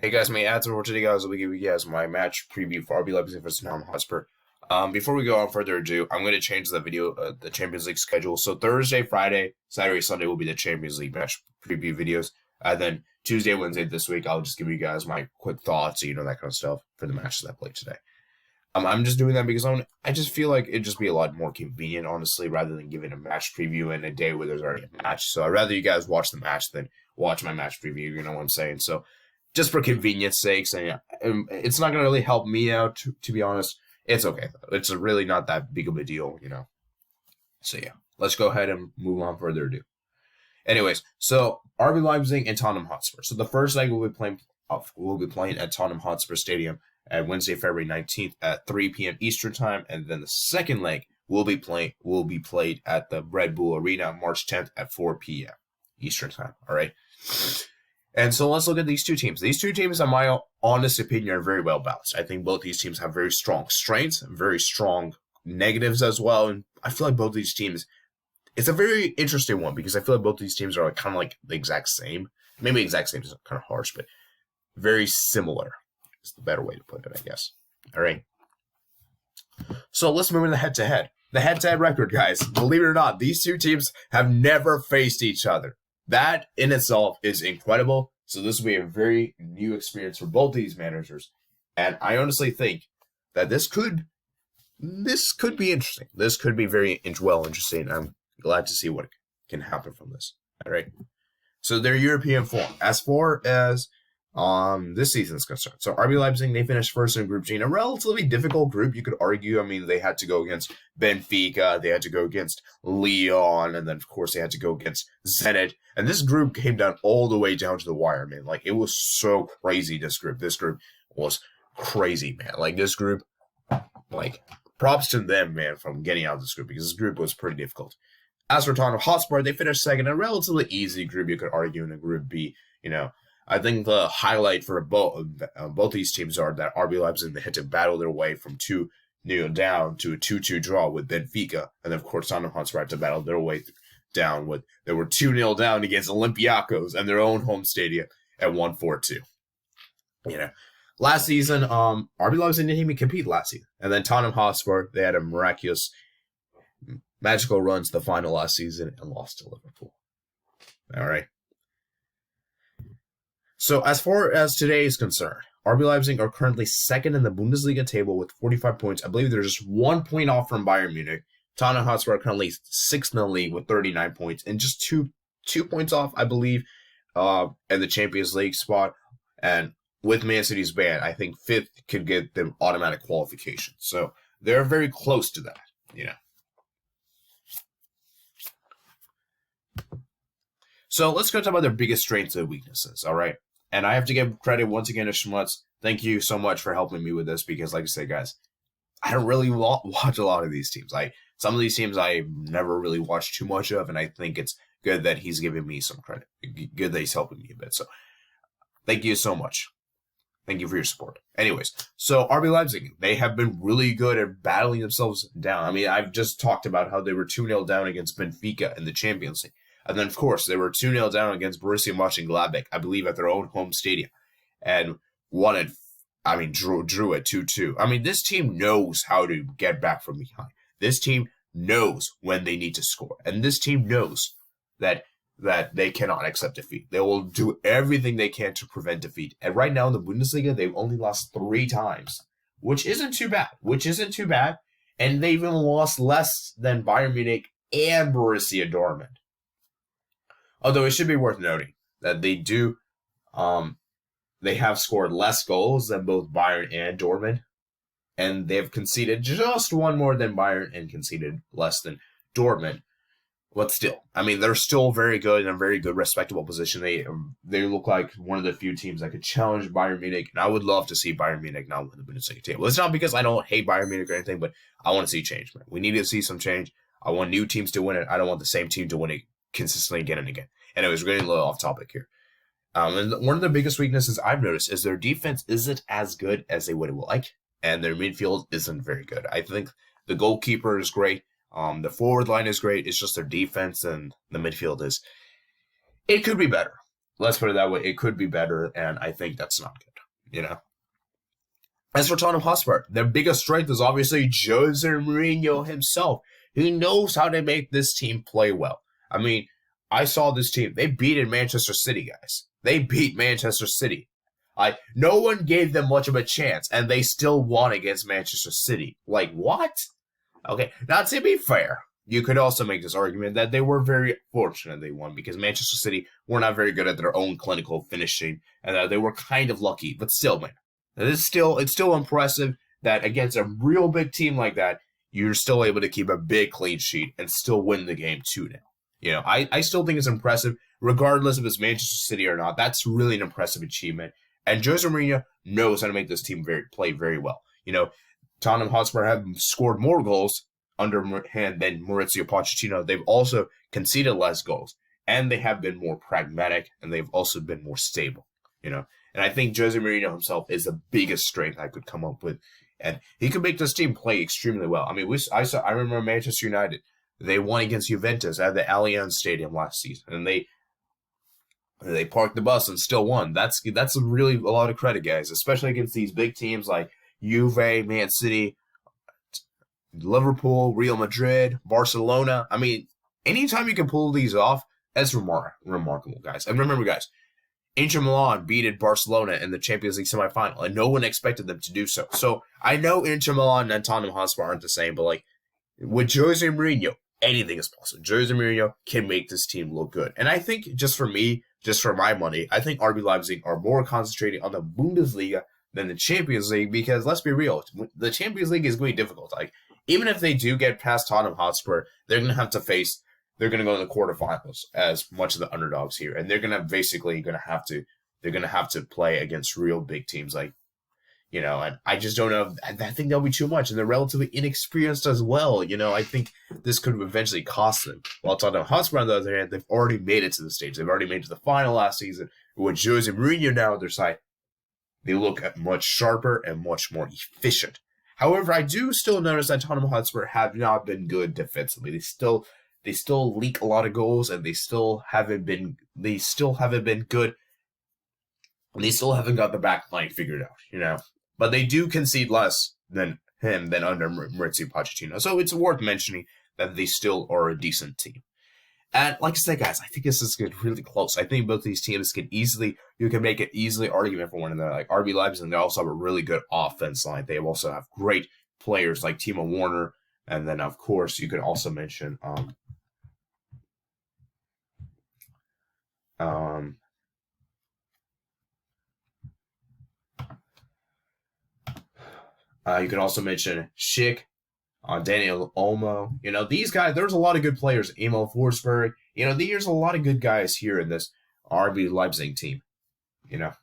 Hey guys, my ads for today, guys. I'll be giving you guys my match preview for RB Leipzig versus Tottenham Hotspur. Before we go on further ado, I'm going to change the video, the Champions League schedule. So Thursday, Friday, Saturday, Sunday will be the Champions League match preview videos. And then Tuesday, Wednesday this week, I'll just give you guys my quick thoughts, that kind of stuff for the matches that I played today. I'm just doing that because I just feel like it'd just be a lot more convenient, honestly, rather than giving a match preview in a day where there's already a match. So I'd rather you guys watch the match than watch my match preview, you know what I'm saying? So just for convenience sakes, and yeah, it's not going to really help me out, to be honest. It's okay, though. It's really not that big of a deal, So yeah, let's go ahead and move on further ado. Anyways, so RB Leipzig and Tottenham Hotspur. So the first leg we'll be playing at Tottenham Hotspur Stadium at Wednesday, February 19th at 3 p.m. Eastern Time, and then the second leg will be played at the Red Bull Arena March 10th at 4 p.m. Eastern Time. All right. And so let's look at these two teams. These two teams, in my honest opinion, are very well balanced. I think both these teams have very strong strengths, very strong negatives as well. And I feel like both these teams, it's a very interesting one because I feel like both these teams are kind of like the exact same. Maybe exact same is kind of harsh, but very similar is the better way to put it, I guess. All right. So let's move into head-to-head. The head-to-head record, guys. Believe it or not, these two teams have never faced each other. That in itself is incredible. So this will be a very new experience for both these managers. And I honestly think that this could be interesting. This could be very interesting. I'm glad to see what can happen from this. All right. So their European form. As far as this season is concerned. So RB Leipzig, they finished first in Group G in a relatively difficult group, you could argue. I mean, they had to go against Benfica, they had to go against Lyon, and then, of course, they had to go against Zenit. And this group came down all the way down to the wire, man. Like, it was so crazy, this group. This group was crazy, man. Like, this group, like, props to them, man, from getting out of this group, because this group was pretty difficult. As for Tottenham Hotspur, they finished second in a relatively easy group, you could argue, in a Group B, I think the highlight for both these teams are that RB Leipzig, they had to battle their way from 2-0 down to a 2-2 draw with Benfica. And then, of course, Tottenham Hotspur had to battle their way down they were 2-0 down against Olympiacos in their own home stadium at 1-4-2. Last season, RB Leipzig didn't even compete last season. And then Tottenham Hotspur, they had a miraculous, magical run to the final last season and lost to Liverpool. All right. So as far as today is concerned, RB Leipzig are currently second in the Bundesliga table with 45 points. I believe they're just 1 point off from Bayern Munich. Tottenham Hotspur are currently sixth in the league with 39 points and just two points off, I believe, in the Champions League spot. And with Man City's ban, I think fifth could get them automatic qualification. So they're very close to that, So let's go talk about their biggest strengths and weaknesses, all right? And I have to give credit once again to Schmutz. Thank you so much for helping me with this because, like I said, guys, I don't really watch a lot of these teams. Some of these teams I never really watched too much of, and I think it's good that he's giving me some credit. Good that he's helping me a bit. So thank you so much. Thank you for your support. Anyways, so RB Leipzig, they have been really good at battling themselves down. I mean, I've just talked about how they were 2-0 down against Benfica in the Champions League. And then, of course, they were 2-0 down against Borussia Mönchengladbach, I believe, at their own home stadium. And drew at 2-2. I mean, this team knows how to get back from behind. This team knows when they need to score. And this team knows that they cannot accept defeat. They will do everything they can to prevent defeat. And right now in the Bundesliga, they've only lost 3 times, which isn't too bad. And they've even lost less than Bayern Munich and Borussia Dortmund. Although it should be worth noting that they have scored less goals than both Bayern and Dortmund, and they've conceded just one more than Bayern and conceded less than Dortmund. But still, I mean, they're still very good in a very good, respectable position. They look like one of the few teams that could challenge Bayern Munich, and I would love to see Bayern Munich now win the Bundesliga table. It's not because I don't hate Bayern Munich or anything, but I want to see change, man. We need to see some change. I want new teams to win it. I don't want the same team to win it consistently again and again. Anyways, we're getting a little off topic here. And one of the biggest weaknesses I've noticed is their defense isn't as good as they would like, and their midfield isn't very good. I think the goalkeeper is great. The forward line is great. It's just their defense and the midfield it could be better. Let's put it that way. It could be better, and I think that's not good. you know. As for Tottenham Hotspur, their biggest strength is obviously Jose Mourinho himself. He knows how to make this team play well. I mean, I saw this team. They beat Manchester City, guys. They beat Manchester City. No one gave them much of a chance, and they still won against Manchester City. Like, what? Okay, now to be fair, you could also make this argument that they were very fortunate they won because Manchester City were not very good at their own clinical finishing, and that they were kind of lucky. But still, man, it's still impressive that against a real big team like that, you're still able to keep a big clean sheet and still win the game 2-0. You know, I still think it's impressive, regardless if it's Manchester City or not. That's really an impressive achievement. And Jose Mourinho knows how to make this team play very well. You know, Tottenham Hotspur have scored more goals under hand than Maurizio Pochettino. They've also conceded less goals, and they have been more pragmatic, and they've also been more stable. You know, and I think Jose Mourinho himself is the biggest strength I could come up with, and he could make this team play extremely well. I mean, I remember Manchester United. They won against Juventus at the Allianz Stadium last season, and they parked the bus and still won. That's really a lot of credit, guys, especially against these big teams like Juve, Man City, Liverpool, Real Madrid, Barcelona. I mean, anytime you can pull these off, that's remarkable, guys. And remember, guys, Inter Milan beat Barcelona in the Champions League semifinal, and no one expected them to do so. So I know Inter Milan and Tottenham Hotspur aren't the same, but like with Jose Mourinho, anything is possible. Jose Mourinho can make this team look good. And I think just for my money, I think RB Leipzig are more concentrating on the Bundesliga than the Champions League because let's be real, the Champions League is going to be difficult. Like even if they do get past Tottenham Hotspur, they're going to go in the quarterfinals as much of the underdogs here, and they're going to have to play against real big teams like, you know, and I just don't know. I think that'll be too much, and they're relatively inexperienced as well. You know, I think this could eventually cost them. While Tottenham Hotspur, on the other hand, they've already made it to the stage. They've already made it to the final last season. With Jose Mourinho now on their side, they look much sharper and much more efficient. However, I do still notice that Tottenham Hotspur have not been good defensively. They still leak a lot of goals, and they still haven't been good. And they still haven't got the back line figured out, you know. But they do concede less than under Maurizio Pochettino. So it's worth mentioning that they still are a decent team. And like I said, guys, I think this is getting really close. I think both these teams you can make an easily argument for one another. Like RB Leipzig, they also have a really good offense line. They also have great players like Timo Werner. And then, of course, you could also mention you can also mention Schick, Daniel Olmo. You know, these guys, there's a lot of good players. Emil Forsberg. You know, there's a lot of good guys here in this RB Leipzig team. You know.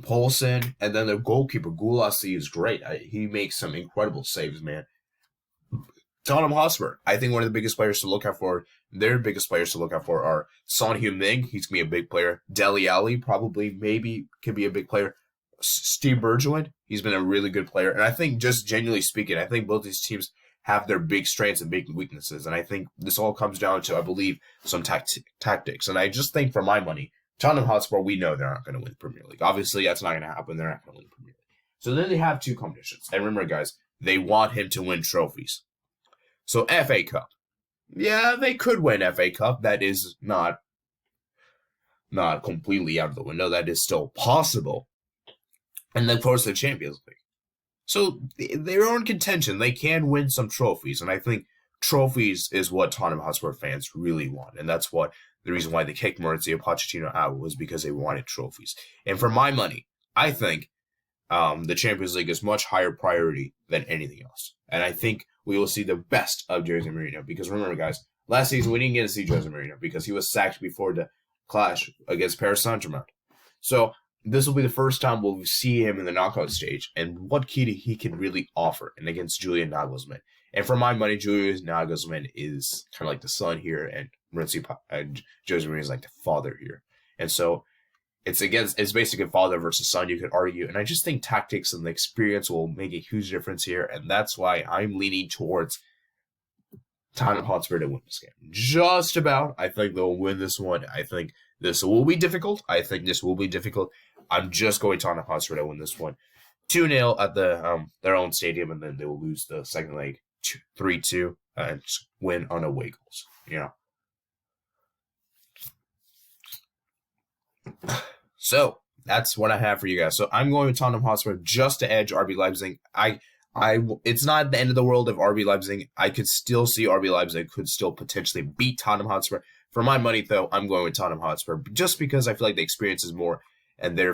Poulsen, and then the goalkeeper, Gulassi, is great. He makes some incredible saves, man. Tottenham Hotspur, I think one of the biggest players to look out for, their biggest players to look out for are Son Heung-min. He's going to be a big player. Dele Alli maybe could be a big player. Steve Bergwijn, he's been a really good player. And I think, just genuinely speaking, I think both these teams have their big strengths and big weaknesses. And I think this all comes down to, I believe, some tactics. And I just think, for my money, Tottenham Hotspur, we know they're not going to win the Premier League. Obviously, that's not going to happen. They're not going to win the Premier League. So then they have two competitions. And remember, guys, they want him to win trophies. So FA Cup. Yeah, they could win FA Cup. That is not completely out of the window. That is still possible. And then, of course, the Champions League. So they're in contention. They can win some trophies. And I think trophies is what Tottenham Hotspur fans really want. And that's what the reason why they kicked Maurizio Pochettino out was because they wanted trophies. And for my money, I think the Champions League is much higher priority than anything else. And I think we will see the best of Jose Mourinho. Because remember, guys, last season we didn't get to see Jose Mourinho because he was sacked before the clash against Paris Saint-Germain. So this will be the first time we'll see him in the knockout stage and what he can really offer, and against Julian Nagelsmann. And for my money, Julian Nagelsmann is kind of like the son here, and Jose Mourinho is like the father here. And so it's basically father versus son, you could argue. And I just think tactics and the experience will make a huge difference here, and that's why I'm leaning towards Tottenham Hotspur to win this game. Just about. I think they'll win this one. I think this will be difficult. I think this will be difficult. I'm just going Tottenham Hotspur to win this one 2-0 at their own stadium, and then they will lose the second leg 3-2 and win on away goals. So that's what I have for you guys. So I'm going with Tottenham Hotspur just to edge RB Leipzig. It's not the end of the world of RB Leipzig. I could still see RB Leipzig could still potentially beat Tottenham Hotspur. For my money, though, I'm going with Tottenham Hotspur just because I feel like the experience is more in their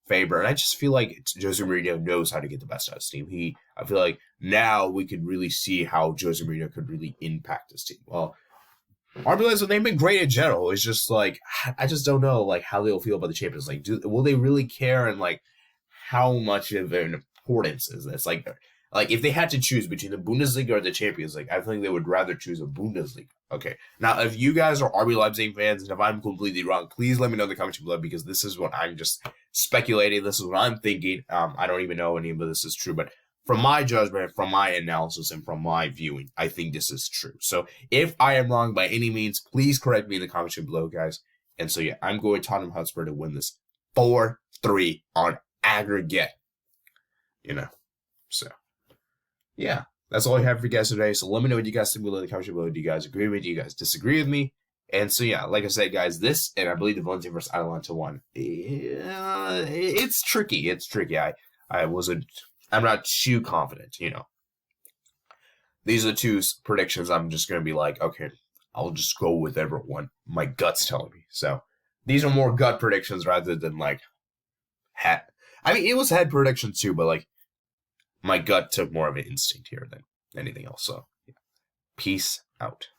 favor. And I just feel like Jose Mourinho knows how to get the best out of his team. I feel like now we can really see how Jose Mourinho could really impact his team. Well, RB Leipzig, they've been great in general. It's just like, I just don't know like how they'll feel about the Champions League. Will they really care, and like how much of an importance is this? Like if they had to choose between the Bundesliga or the Champions League, I think they would rather choose a Bundesliga. Okay. Now, if you guys are RB Leipzig fans, and if I'm completely wrong, please let me know in the comments below, because this is what I'm just speculating. This is what I'm thinking. I don't even know any of this is true, but from my judgment, from my analysis, and from my viewing, I think this is true. So if I am wrong by any means, please correct me in the comments below, guys. And so, yeah, I'm going Tottenham Hotspur to win this 4-3 on aggregate. So, yeah, that's all I have for you guys today. So let me know what you guys think below in the comments below. Do you guys agree with me? Do you guys disagree with me? And so, yeah, like I said, guys, this, and I believe the Valencia versus Atalanta one, it's tricky. It's tricky. I'm not too confident, These are the two predictions I'm just going to be like, okay, I'll just go with everyone. My gut's telling me. So these are more gut predictions rather than like head. I mean, it was head predictions too, but like my gut took more of an instinct here than anything else. So, yeah. Peace out.